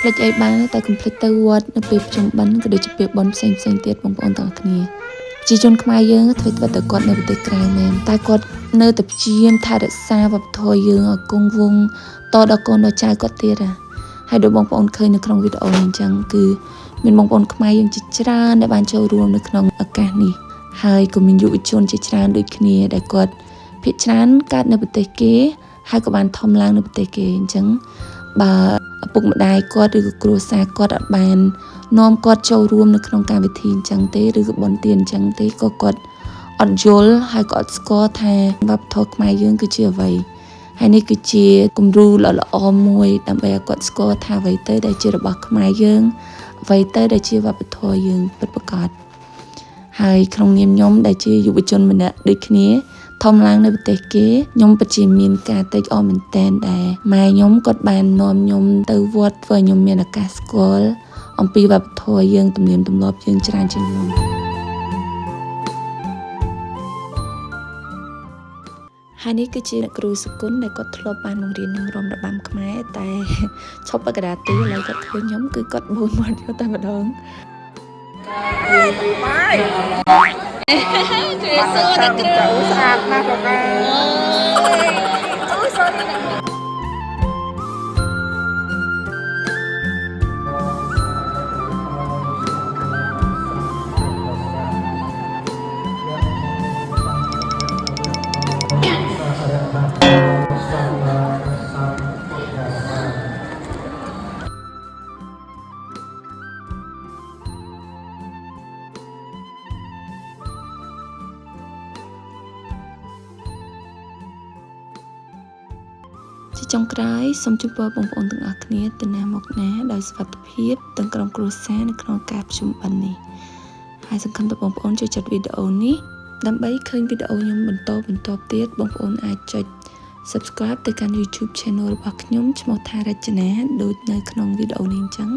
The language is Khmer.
ផ្លេចអីបានតែកុំភ្លេចទៅវត្តនៅពេលប្រជុំបិណ្ឌក៏ដូចជាពេលបន់ផ្សេងទៀតបងប្អូនទាំងគ្នាប្រជាជនខ្មែរយើងធ្វើតែគាត់នៅប្រទេសក្រៅមែនតែគាត់នៅតែព្យាយាមថែរក្សាវប្បធម៌យើងឲ្យគង់វង្សតដល់កូនដល់ចៅគាត់ទៀតហើយដូចបងប្អូនឃើញនៅក្នុងវីដេអូនេះអញ្ចឹងគឺមានបងប្អូនខ្មែរយើងជាច្រើនដែលបានចូលរួមនៅក្នុងឱកាសនេះហើយក៏មានយុវជនជាច្រើនដូចគ្នាដែលគាត់ភាគច្រើនកើតនៅប្រទេសគេហើយក៏បានធំឡើងនៅប្រទេសគេអញ្ចឹងបើឪពុកម្ដាយគាត់ឬក៏គ្រួសារគាត់អត់បាននាំគាត់ចូលរួមនៅក្នុងកម្មវិធីអញ្ចឹងទេឬក៏បុណ្យទានអញ្ចឹងទេក៏គាត់អត់យល់ហើយក៏អត់ស្គាល់ថាវប្បធម៌ខ្មែរយើងគឺជាអ្វីហើយនេះគឺជាគំរូល្អមួយដើម្បីឲ្យគាត់ស្គាល់ថាអ្វីទៅដែលជារបស់ខ្មែរយើងអ្វីទៅដែលជាវប្បធម៌យើងពិតប្រាកដហើយក្នុងនាមខ្ញុំដែលជាយុវជនម្នាក់ដូចគ្នាធំឡើងនៅប្រទេសគេខ្ញុំពិតជាមានការត្រេកអរមែនទែនដែរម៉ែខ្ញុំគាត់បាននាំខ្ញុំទៅវត្តធ្វើឲ្យខ្ញុំមានឱកាសស្គាល់អំពីវប្បធម៌យើងទំនៀមទម្លាប់យើងច្រើនជាងមុនហើយនេះគឺជាអ្នកគ្រូសកុនដែលគាត់ធ្លាប់បានបង្រៀនខ្ញុំរាំរបាំខ្មែរតែឈប់បកដាទីឥឡូវគាត់ឃើញខ្ញុំគឺគាត់បួនមាត់យកតែម្ដងបាយជួយសួរតែគ្រូស្អាតណាស់បងអូយសួរតែចុងក្រោយសូមជូនពរបងប្អូនទាំងអស់គ្នាទៅណាមកណាដោយសុវត្ថិភាពទាំងក្រុមគ្រួសារនៅក្នុងការប្រជុំបិណ្ឌនេះហើយសង្ឃឹមថាបងប្អូនជួយចុចវីដេអូនេះដើម្បីឃើញវីដេអូខ្ញុំបន្តទៀតបងប្អូនអាចចុច Subscribe ទៅកាន់ YouTube Channel របស់ខ្ញុំឈ្មោះថារចនាដូចនៅក្នុងវីដេអូនេះអញ្ចឹង